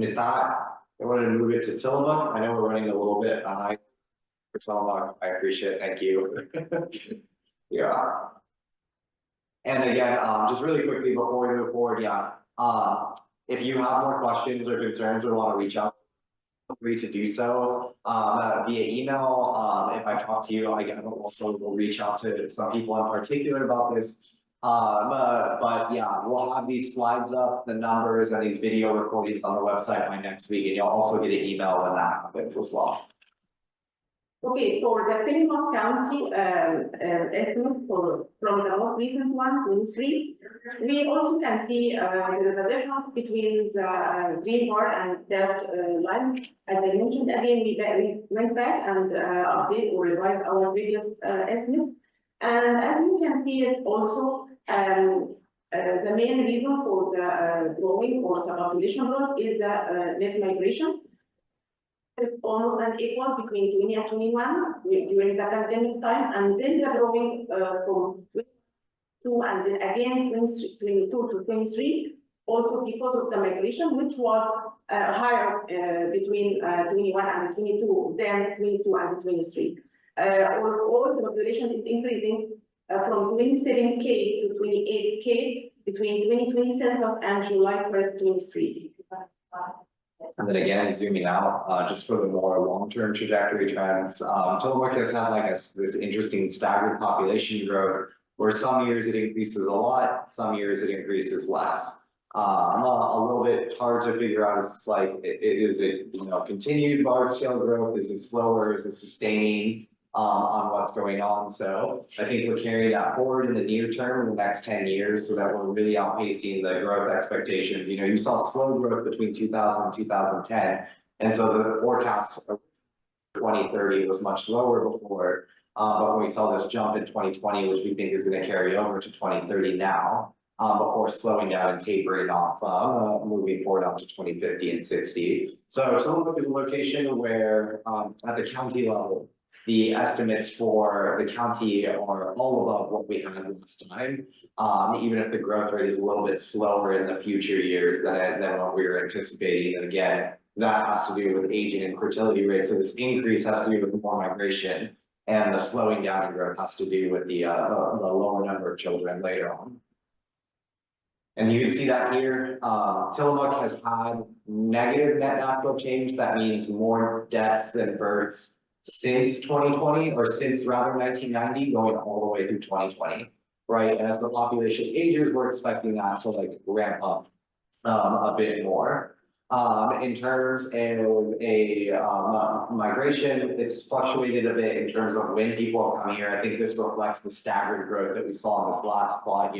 with that, I wanted to move it to Tillamook. I know we're running a little bit behind for Tillamook. I appreciate it. Thank you. Yeah. And again, just really quickly before we move forward, if you have more questions or concerns or want to reach out, feel free to do so via email. If I talk to you, I also will reach out to some people in particular about this. But yeah, we'll have these slides up, the numbers and these video recordings on the website by next week, and you'll also get an email when that happens as well. Okay, for the Tillamook County estimate from the most recent one, 23, we also can see there is a difference between the green bar and that line. As I mentioned again, we went back and update or revise our previous estimates. And as you can see, it's also the main reason for the growing or subpopulation growth is the net migration. It's almost unequal between 20 and 21 during the pandemic time, and then the growing from 22 and then again 22 to 23, also because of the migration, which was higher between 21 and 22 than 22 and 23. Overall, the population is increasing from 27K to 28K between 2020 census and July 1st, 23. And then again, zooming out, just for the more long-term trajectory trends, Tillamook has had like this interesting staggered population growth, where some years it increases a lot, some years it increases less. A little bit hard to figure out is like, is it continued large scale growth? Is it slower? Is it sustaining on what's going on? So I think we're carrying that forward in the near term in the next 10 years so that we're really outpacing the growth expectations. You saw slow growth between 2000 and 2010. And so the forecast of 2030 was much lower before. But when we saw this jump in 2020, which we think is going to carry over to 2030 now, before slowing down and tapering off, moving forward up to 2050 and 60. So Tillamook is a location where at the county level, the estimates for the county are all above what we had last time, even if the growth rate is a little bit slower in the future years than what we were anticipating. And again, that has to do with aging and fertility rates. So this increase has to do with more migration, and the slowing down in growth has to do with the lower number of children later on. And you can see that here, Tillamook has had negative net natural change. That means more deaths than births since 2020, or since rather 1990, going all the way through 2020, right? And as the population ages, we're expecting that to like ramp up a bit more. In terms of a migration, it's fluctuated a bit in terms of when people have come here. I think this reflects the staggered growth that we saw in this last plot.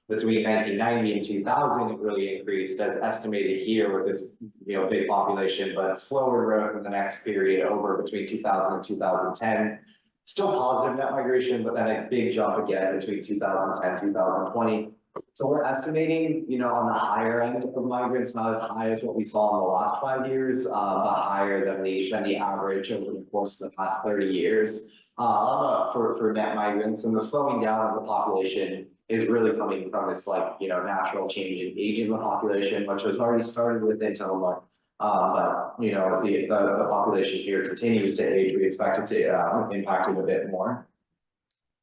Between 1990 and 2000, it really increased as estimated here with this big population, but slower growth in the next period over between 2000 and 2010. Still positive net migration, but then a big jump again between 2010 2020. So we're estimating, on the higher end of migrants, not as high as what we saw in the last 5 years, but higher than the average over the course of the past 30 years for net migrants. And the slowing down of the population is really coming from this natural change in aging of the population, which has already started within Tillamook. But as the population here continues to age, we expect it to impact it a bit more.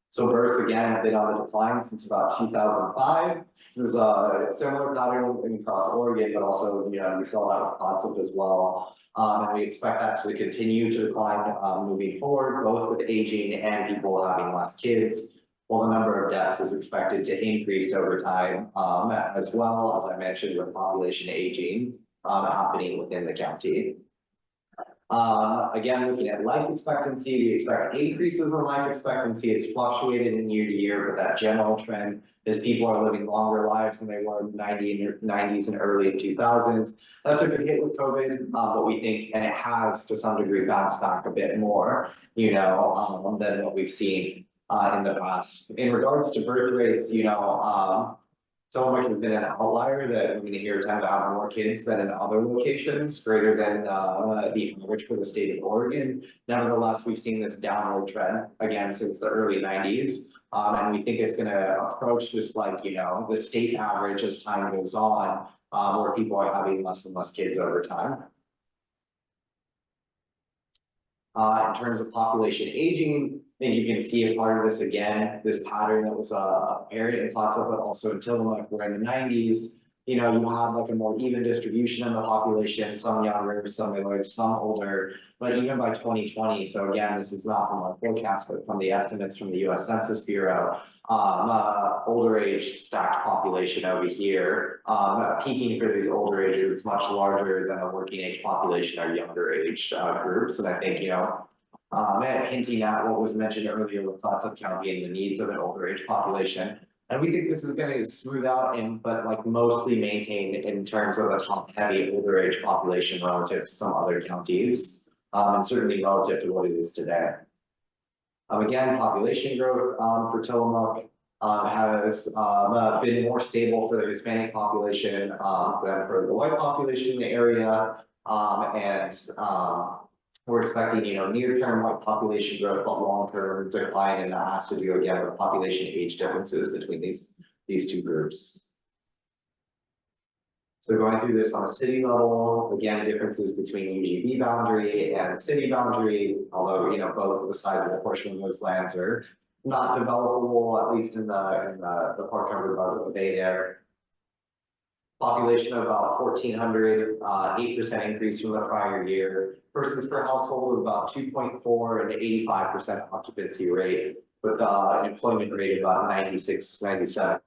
So births again have been on the decline since about 2005. This is a similar pattern across Oregon, but also we saw that with concept as well. And we expect that to continue to decline moving forward, both with aging and people having less kids. Well, the number of deaths is expected to increase over time, as well, as I mentioned, with population aging happening within the county. Again, looking at life expectancy, we expect increases in life expectancy. It's fluctuated in year to year, but that general trend is people are living longer lives than they were in the 90s and early 2000s. That took a hit with COVID, but we think, and it has to some degree bounced back a bit more, than what we've seen in the past. In regards to birth rates, Tillamook has been an outlier that here tend to have more kids than in other locations, greater than the average for the state of Oregon. Nevertheless, we've seen this downward trend again since the early 90s. And we think it's going to approach this the state average as time goes on. where people are having less and less kids over time. In terms of population aging, I think you can see a part of this again, this pattern that was apparent in Plaza, but also in Tillamook, where in the 90s, you had like a more even distribution in the population, some younger, some middle, some older, but even by 2020, so again, this is not from our forecast, but from the estimates from the US Census Bureau, older age stacked population over here, peaking for these older age groups much larger than a working age population or younger age groups, and I think, hinting at what was mentioned earlier with Clatsop County and the needs of an older age population. And we think this is going to smooth out but like mostly maintain in terms of a top heavy older age population relative to some other counties, and certainly relative to what it is today. Again, population growth for Tillamook has been more stable for the Hispanic population than for the white population in the area, we're expecting, near-term white population growth, but long-term decline, and that has to do again with population age differences between these two groups. So going through this on a city level, again, differences between UGB boundary and city boundary, although, both the sizable portion of those lands are not developable, at least in the part covered by the Bay there. Population of about 1,400, 8% increase from the prior year. Persons per household of about 2.4 and 85% occupancy rate, with an employment rate of about 96, 97.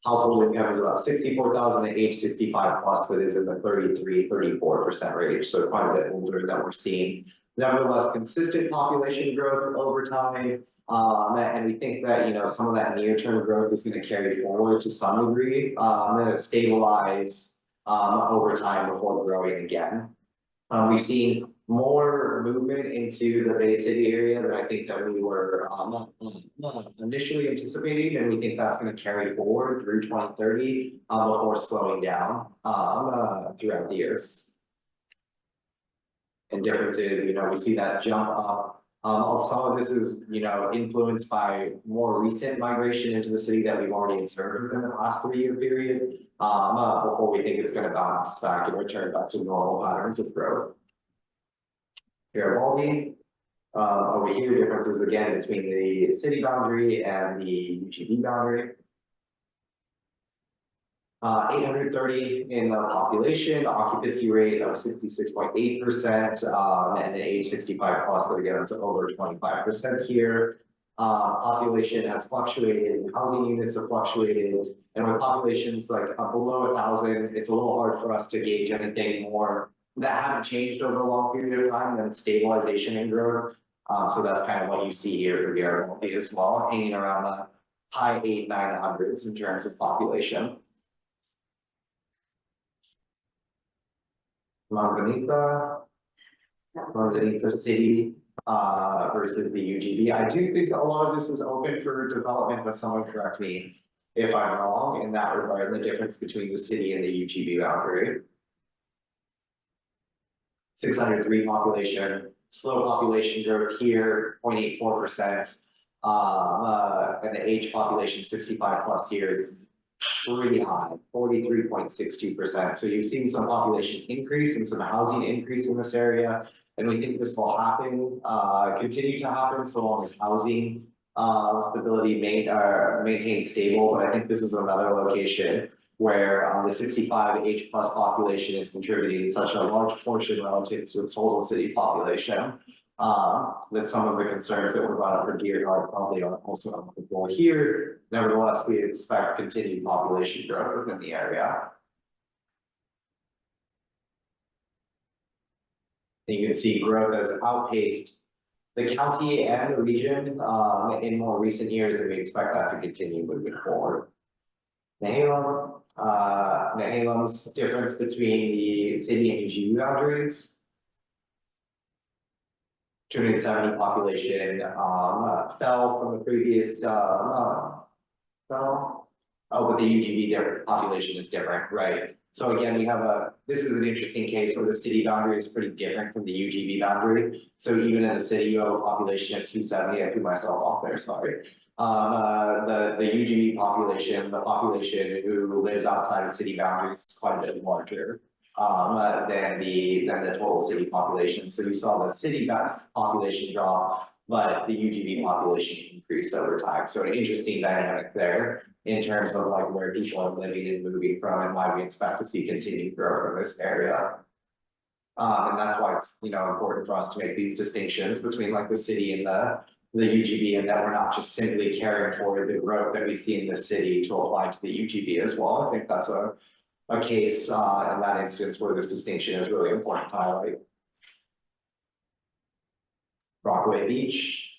Household income is about 64,000 at age 65 plus, that is in the 33, 34% range, so quite a bit older than we're seeing. Nevertheless, consistent population growth over time. And we think that, some of that near-term growth is going to carry forward to some degree, and stabilize over time before growing again. We've seen more movement into the Bay City area than I think that we were initially anticipating, and we think that's going to carry forward through 2030 before slowing down throughout the years. And differences, we see that jump up. Some of this is, influenced by more recent migration into the city that we've already observed in the last 3-year period, before we think it's going to bounce back and return back to normal patterns of growth. Garibaldi, over here, differences again between the city boundary and the UGB boundary. 830 in the population, occupancy rate of 66.8%, and an age 65 plus, that again is over 25% here. Population has fluctuated, housing units have fluctuated, and with populations like below 1,000, it's a little hard for us to gauge anything more that haven't changed over a long period of time than stabilization and growth. So that's kind of what you see here for Garibaldi as well, hanging around the high 800-900s in terms of population. Manzanita City versus the UGB. I do think a lot of this is open for development, but someone correct me if I'm wrong in that regard, the difference between the city and the UGB boundary. 603 population, slow population growth here, 0.84%, and the age population 65 plus years, pretty high, 43.62%. So you've seen some population increase and some housing increase in this area, and we think this will happen, continue to happen so long as housing stability maintained stable. But I think this is another location where the 65 age plus population is contributing such a large portion relative to the total city population, that some of the concerns that were brought up for Deer are probably also applicable here. Nevertheless, we expect continued population growth within the area. And you can see growth has outpaced the county and the region in more recent years, and we expect that to continue moving forward. Nehalem's difference between the city and UGB boundaries. 270 population fell from the previous fell. Oh, but the UGB population is different, right? So again, we have this is an interesting case where the city boundary is pretty different from the UGB boundary. So even in the city, you have a population of 270. I threw myself off there, sorry. The UGB population, the population who lives outside of city boundaries is quite a bit larger. Than the total city population. So you saw the city population drop, but the UGB population increased over time. So an interesting dynamic there in terms of like where people are living and moving from and why we expect to see continued growth in this area. And that's why it's, important for us to make these distinctions between like the city and the UGB, and that we're not just simply caring for the growth that we see in the city to apply to the UGB as well. I think that's a case in that instance where this distinction is really important to highlight. Rockaway Beach.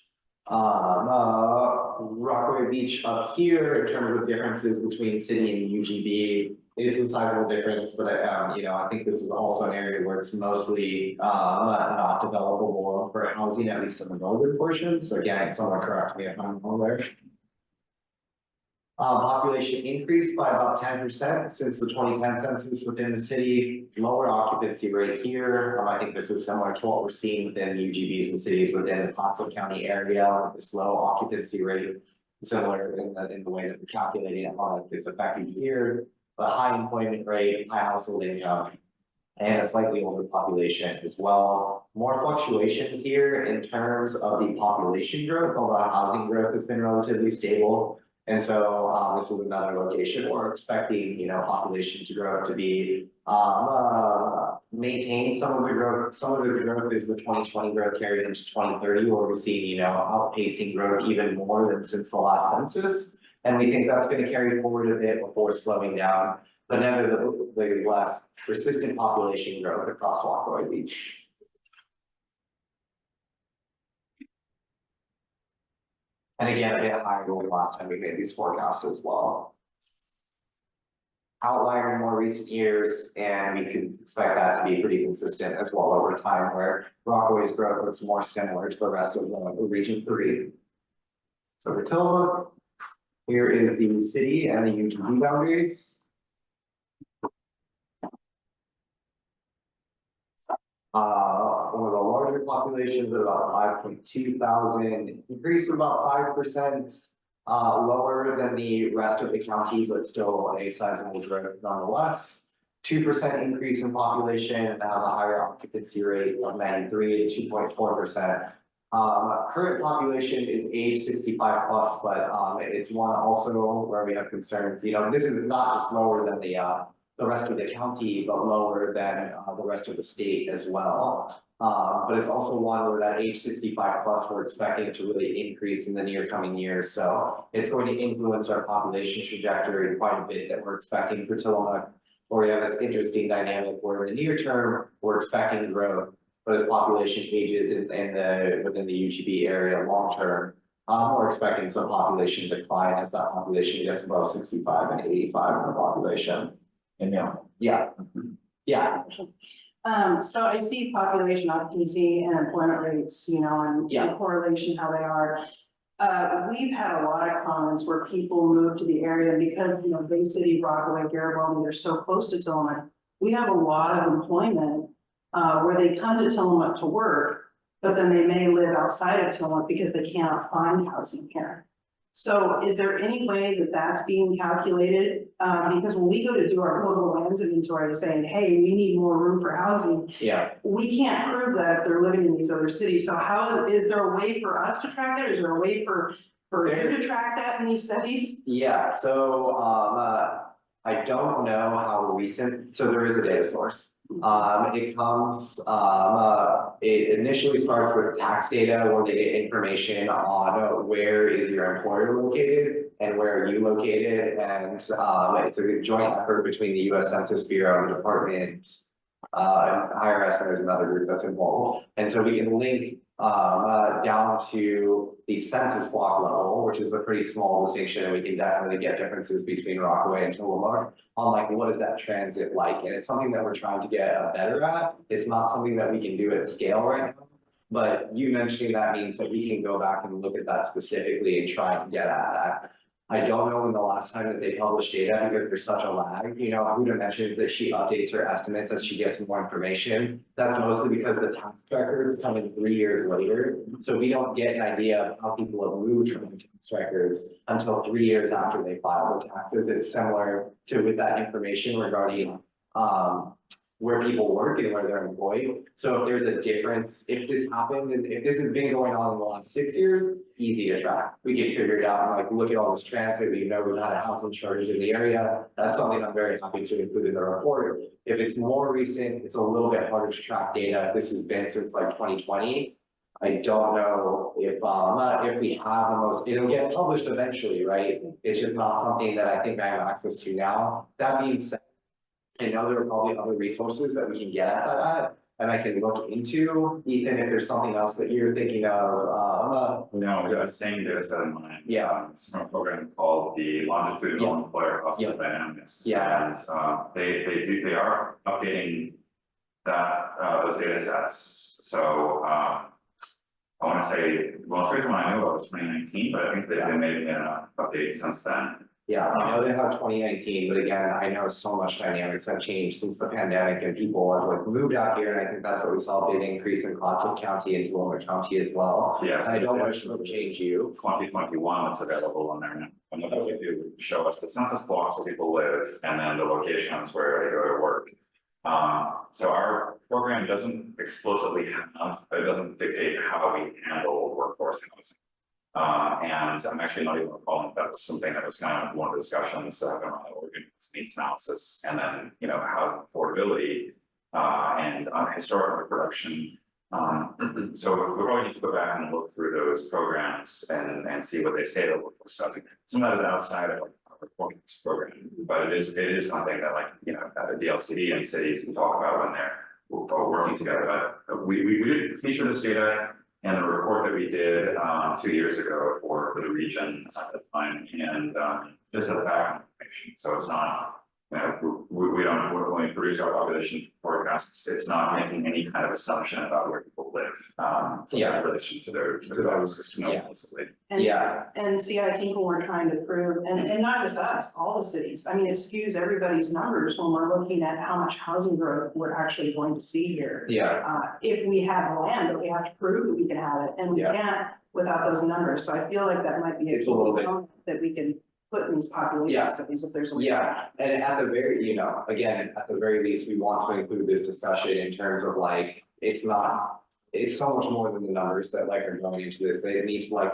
Rockaway Beach up here in terms of differences between city and UGB is a sizable difference, but I think this is also an area where it's mostly not developable for housing, at least in the northern portions. So again, someone correct me if I'm wrong there. Population increased by about 10% since the 2010 census within the city. Lower occupancy rate here. I think this is similar to what we're seeing within UGBs and cities within the Pottsville County area. This low occupancy rate, similar in the way that we're calculating it, how it's affected here. But high employment rate, high household income, and a slightly older population as well. More fluctuations here in terms of the population growth, although housing growth has been relatively stable. And so this is another location where we're expecting, population to grow to be maintain some of the growth. Some of this growth is the 2020 growth carried into 2030, where we're seeing, outpacing growth even more than since the last census. And we think that's going to carry forward a bit before slowing down. But nevertheless, persistent population growth across Rockaway Beach. And again, a bit higher than the last time we made these forecasts as well. Outlier in more recent years, and we can expect that to be pretty consistent as well over time, where Rockaway's growth looks more similar to the rest of the Region 3. So for Tillamook, here is the city and the UGB boundaries. With a larger population of about 5.2 thousand, increase of about 5%, lower than the rest of the county, but still a sizable growth nonetheless. 2% increase in population, and that has a higher occupancy rate of 93 to 2.4%. Current population is age 65 plus, but it's one also where we have concerns. This is not just lower than the rest of the county, but lower than the rest of the state as well. But it's also one where that age 65 plus we're expecting to really increase in the near coming years. So it's going to influence our population trajectory quite a bit that we're expecting for Tillamook, where we have this interesting dynamic where in the near term, we're expecting growth, but as population ages within the UGB area long term, we're expecting some population decline as that population gets above 65 and 85 in the population. And yeah. So I see population occupancy and employment rates, and correlation, how they are. We've had a lot of comments where people move to the area because, Bay City, Rockaway, Garibaldi, they're so close to Tillamook. We have a lot of employment where they come to Tillamook to work, but then they may live outside of Tillamook because they can't find housing here. So is there any way that that's being calculated? Because when we go to do our local lands inventory saying, hey, we need more room for housing, we can't prove that if they're living in these other cities. So how is there a way for us to track that? Is there a way for you to track that in these studies? Yeah, so I don't know how recent, so there is a data source. It comes, it initially starts with tax data where they get information on where is your employer located and where are you located. And it's a joint effort between the US Census Bureau and the Department, IRS, and there's another group that's involved. And so we can link down to the census block level, which is a pretty small distinction, and we can definitely get differences between Rockaway and Tillamook on like what is that transit like, and it's something that we're trying to get better at. It's not something that we can do at scale right now, but you mentioning that means that we can go back and look at that specifically and try to get at that. I don't know when the last time that they published data because there's such a lag. You know, Huda mentioned that she updates her estimates as she gets more information. That's mostly because the tax records come in 3 years later. So we don't get an idea of how people have moved from the tax records until 3 years after they file their taxes. It's similar to with that information regarding where people work and where they're employed. So if there's a difference, if this happened and if this has been going on in the last 6 years, easy to track. We can figure it out and like look at all this transit, we know we've had a housing shortage in the area. That's something I'm very happy to include in the report. If it's more recent, it's a little bit harder to track data. This has been since like 2020. I don't know if we have the most, it'll get published eventually, right? It's just not something that I think I have access to now. That being said, I know there are probably other resources that we can get at that, and I can look into, Ethan, if there's something else that you're thinking of, No, we got the same data set in mind. Yeah. It's from a program called the Longitudinal Employer Cost Yeah. Dynamics. Yeah. And they are updating that those data sets. So I want to say the most recent one I know about was 2019, but I think they made an update since then. yeah, I know they have 2019, but again, I know so much dynamics have changed since the pandemic and people have like moved out here, and I think that's what we saw, a big increase in Clatsop County and Tillamook County as well. Yes. And I don't want to change you. 2021 that's available on there now. And what they do show us the census blocks where people live and then the locations where they go to work. So our program doesn't explicitly have, it doesn't dictate how we handle workforce housing. And I'm actually not even recalling if that was something that was kind of one of the discussions around the Oregon needs analysis, and then, you know, housing affordability, and historic reproduction. So we probably need to go back and look through those programs and see what they say about workforce housing. Some of that is outside of like our performance program, but it is something that, like, you know, the DLCD and cities can talk about when they're working together. But we did feature this data in a report that we did 2 years ago for the region at the time, and just has back information. So it's not, you know, we don't, when we produce our population forecasts, it's not making any kind of assumption about where people live. Yeah. In relation to their system. Yeah. And, Yeah. and see, I think what we're trying to prove, and not just us, all the cities, I mean, it skews everybody's numbers when we're looking at how much housing growth we're actually going to see here. Yeah, If we have land, but we have to prove that we can have it, and we Yeah. can't without those numbers, so I feel like that might be It's a little bit- component that we can put in these population Yeah. studies if there's a way. yeah, and at the very, you know, again, at the very least, we want to include this discussion in terms of like, it's so much more than the numbers that like are going into this. They need to like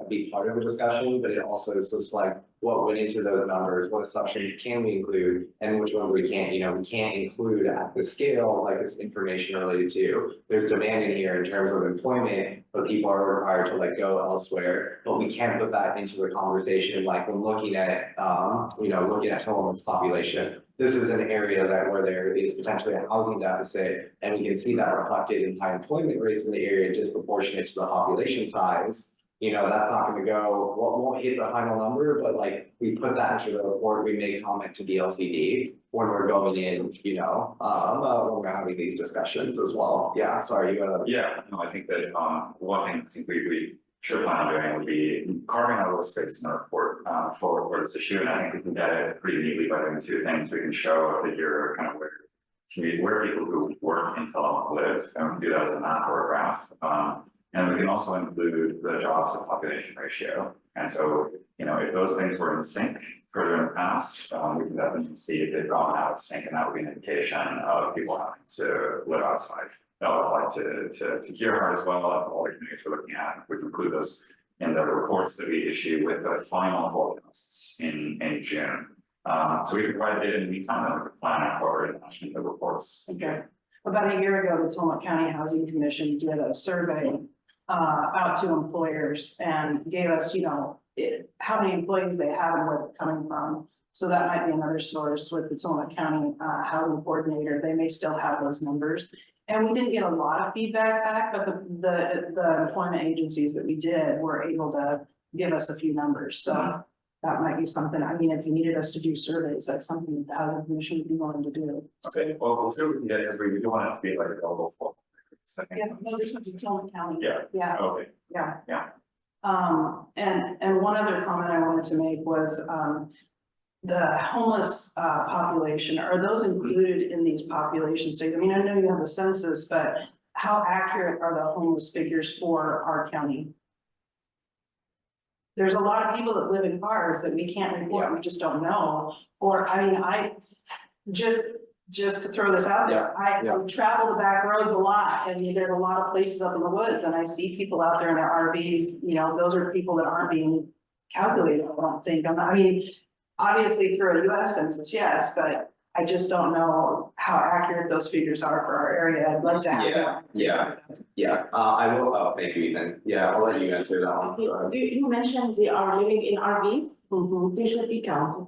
be part of the discussion, but it also is just like what went into those numbers, what assumptions can we include, and which ones we can't. You know, we can't include at the scale like this information related to. There's demand in here in terms of employment, but people are required to like go elsewhere. But we can't put that into the conversation like when looking at looking at Tillamook's population. This is an area that where there is potentially a housing deficit, and we can see that reflected in high employment rates in the area disproportionate to the population size. You know, that's not gonna go, won't hit the final number, but like, we put that into the report, we make comment to DLCD when we're going in, you know, when we're having these discussions as well. Yeah, sorry, you gotta. Yeah, no, I think that one thing I think we should plan on doing would be carving out a little space in the report for this issue, and I think we can get it pretty neatly by doing two things. We can show a figure kind of where people who work in Tillamook live, and we can do that as a map or a graph. And we can also include the jobs to population ratio. And so, you know, if those things were in sync further in the past, we can definitely see if they've gone out of sync, and that would be an indication of people having to live outside. That would apply to Gerhard as well, all the communities we're looking at. We can include those in the reports that we issue with the final forecasts in June. So we can provide data in the meantime, and we can plan and incorporate it in the reports. Okay. About a year ago, the Tillamook County Housing Commission did a survey out to employers and gave us, you know, how many employees they have and where they're coming from. So that might be another source with the Tillamook County Housing Coordinator. They may still have those numbers. And we didn't get a lot of feedback back, but the employment agencies that we did were able to give us a few numbers. So that might be something, I mean, if you needed us to do surveys, that's something that the Housing Commission would be willing to do. Okay, well, we'll see what we can get, because we do want it to be like available for. Yeah, no, this was Tillamook County. Yeah. Yeah, Okay, yeah. yeah. And one other comment I wanted to make was, the homeless, population, are those included in these population studies? I mean, I know you have the census, but how accurate are the homeless figures for our county? There's a lot of people that live in cars that we can't report, we just don't know, or, I mean, just to throw this out there, I travel the back roads a lot, and there's a lot of places up in the woods, and I see people out there in their RVs, you know, those are people that aren't being calculated, I don't think, I mean, obviously through a US census, yes, but I just don't know how accurate those figures are for our area, I'd like to have. I will, thank you, Ethan, I'll let you answer that one. You mentioned they are living in RVs, they should be counted.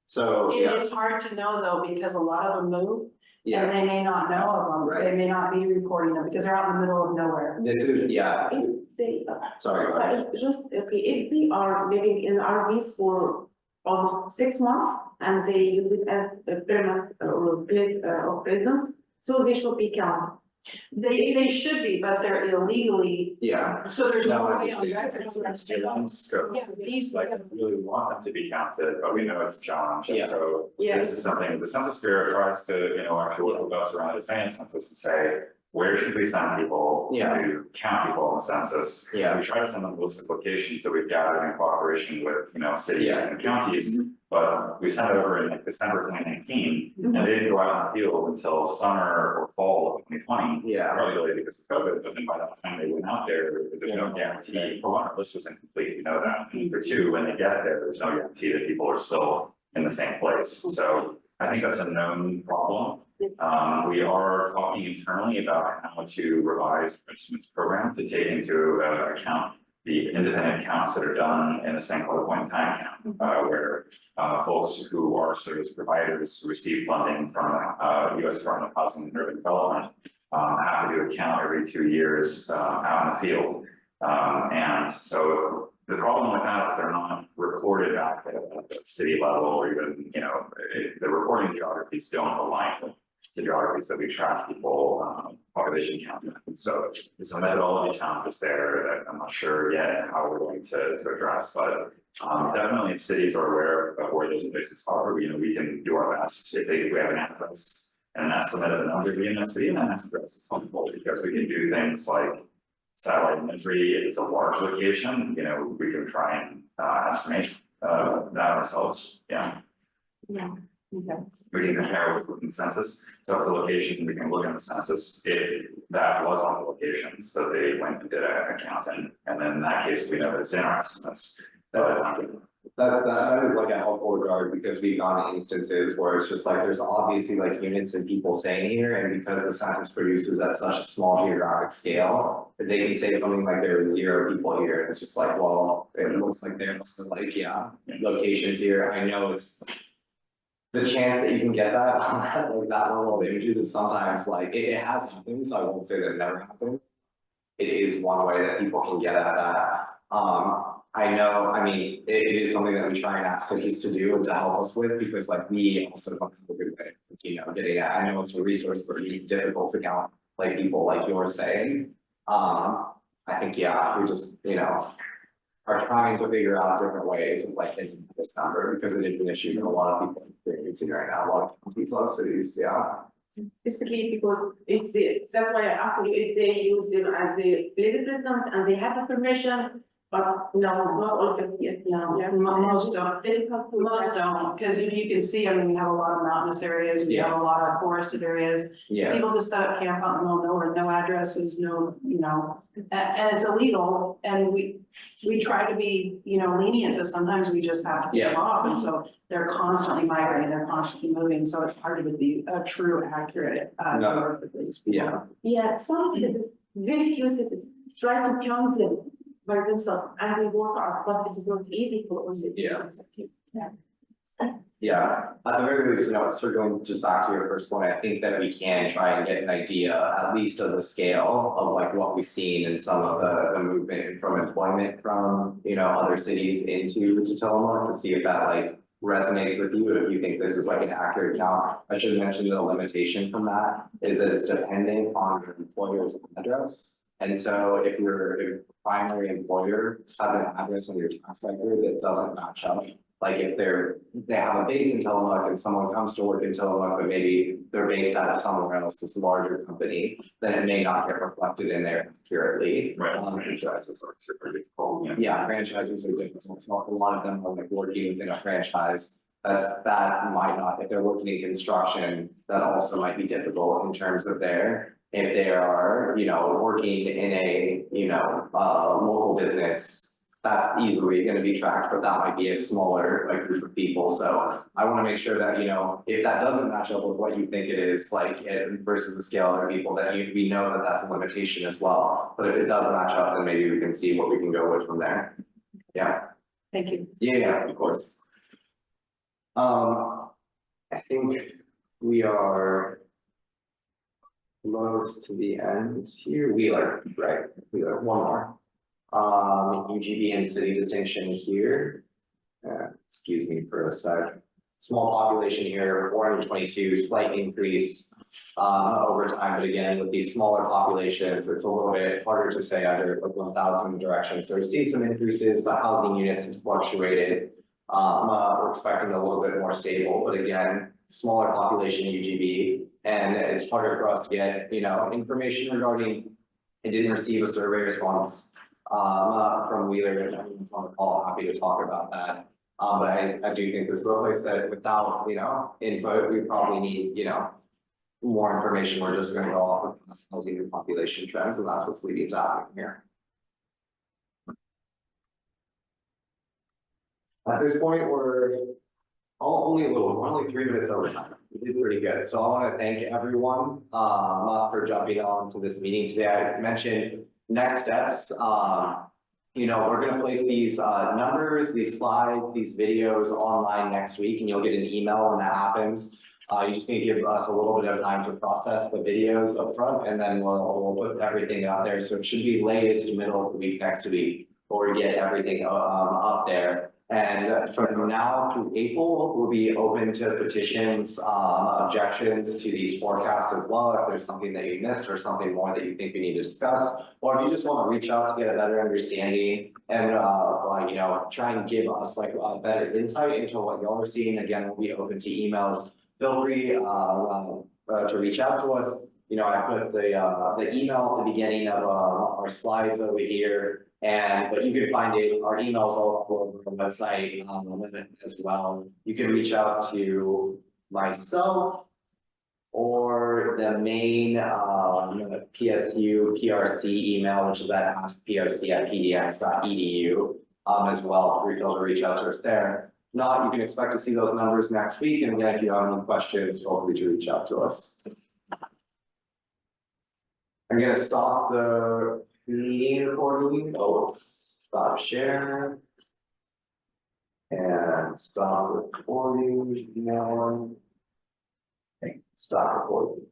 So, It's hard to know though, because a lot of them move. And they may not know of them, Right. they may not be reporting them, because they're out in the middle of nowhere. this is, If they, sorry, go ahead. if they are living in RVs for almost 6 months and they use it as a permanent place of residence, so they should be counted. They should be, but they're illegally, so there's no way on record. Scope. Yeah, these, Like, I really want them to be counted, but we know it's a challenge, and so Yeah. this is something the Census Bureau tries to, actually work with us around the science census and say, where should we send people to count people in the census? We try to send them lists of locations that we've gathered in cooperation with, cities and counties, but we sent it over in like December 2019, and they didn't go out in the field until summer or fall of 2020. Probably delayed because of COVID, but then by that time they went out there, there's no guarantee. For one, our list was incomplete, we know that. And for two, when they get there, there's no guarantee that people are still in the same place. So I think that's a known problem. We are talking internally about how to revise the estimates program to take into account the independent counts that are done in a single point in time count, where folks who are service providers receive funding from US Department of Housing and Urban Development have to do a count every 2 years out in the field. And so the problem with that is that they're not recorded back at the city level, or even, the reporting geographies don't align with the geographies that we track people, population count. And so there's some methodology challenges there that I'm not sure yet how we're going to address, but definitely if cities are aware of where those places are, we can do our best. If we have an address and an estimate of the number of units, we have an address is helpful because we can do things like satellite imagery. If it's a large location, we can try and estimate that ourselves. Okay. We can compare with the census. So if it's a location, we can look at the census if that was on the location. So they went and did a count, and then in that case, we know that it's in our estimates. That is like a helpful regard, because we've gone to instances where it's just like, there's obviously like units and people staying here, and because the census produces at such a small geographic scale, they can say something like there are 0 people here, and it's just like, well, it looks like there's like, locations here. I know it's the chance that you can get that like that level of images is sometimes like, it has happened, so I won't say that it never happened. It is one way that people can get at that. I know, it is something that we try and ask cities to do and to help us with, because like we also don't have a good way of getting at. I know it's a resource, but it's difficult to count like people like you're saying. I think, we just, are trying to figure out different ways of like hitting this number, because it is an issue that a lot of people are experiencing right now, a lot of counties, a lot of cities, Basically, because that's why I asked you if they use them as the place president and they have the permission, but no, not all of them yet. Most don't, because if you can see, we have a lot of mountainous areas, we have a lot of forested areas. People just set up camp out in the middle of nowhere, no addresses, no, and it's illegal, and we try to be, lenient, but sometimes we just have to get them off, and so they're constantly migrating, they're constantly moving, so it's hard to be a true accurate. Some cities, very few cities, try to count them by themselves, and they work us, but it is not easy for us. At the very least, circling just back to your first point, I think that we can try and get an idea, at least of the scale of like what we've seen in some of the movement from employment from, other cities into Tillamook, to see if that like resonates with you, if you think this is like an accurate count. I should mention the limitation from that is that it's dependent on your employer's address. And so if your primary employer has an address on your tax record that doesn't match up, like if they have a base in Tillamook and someone comes to work in Tillamook, but maybe they're based out of somewhere else, this larger company, then it may not get reflected in there accurately. Right, franchises are super difficult. Yeah, franchises are different, so a lot of them are like working within a franchise. That might not, if they're working in construction, that also might be difficult in terms of if they are, working in a, local business. That's easily gonna be tracked, but that might be a smaller like group of people, so I wanna make sure that, if that doesn't match up with what you think it is, like versus the scale of people, that we know that that's a limitation as well. But if it does match up, then maybe we can see what we can go with from there. Yeah. Thank you. Yeah, of course. I think we are close to the end here. Right? We are one more. UGB and city distinction here. Excuse me for a sec. Small population here, 422, slight increase over time, but again, with these smaller populations, it's a little bit harder to say under 1,000 directions. So we've seen some increases, but housing units has fluctuated. We're expecting a little bit more stable, but again, smaller population UGB, and it's harder for us to get, information regarding. It didn't receive a survey response from Wheeler, and everyone's on the call, happy to talk about that. But I do think this is a place that without, input, we probably need, more information. We're just gonna go off of housing and population trends, and that's what's leading to happening here. At this point, we're only 3 minutes over time. We did pretty good. So I want to thank everyone for jumping on to this meeting today. I mentioned next steps. We're going to place these numbers, these slides, these videos online next week, and you'll get an email when that happens. You just need to give us a little bit of time to process the videos up front, and then we'll put everything out there. So it should be latest middle of the week next week, or we get everything up there. And from now through April, we'll be open to petitions, objections to these forecasts as well. If there's something that you missed or something more that you think we need to discuss, or if you just want to reach out to get a better understanding and, try and give us like a better insight into what y'all are seeing. Again, we'll be open to emails. Feel free to reach out to us. I put the email at the beginning of our slides over here. But you can find our emails all over the website as well. You can reach out to myself or the main PSU PRC email, which is at askprc@pdx.edu as well. Feel free to reach out to us there. If not, you can expect to see those numbers next week. And again, if you have any questions, feel free to reach out to us. I'm going to stop the meeting recording. Stop share. And stop recording. Stop recording.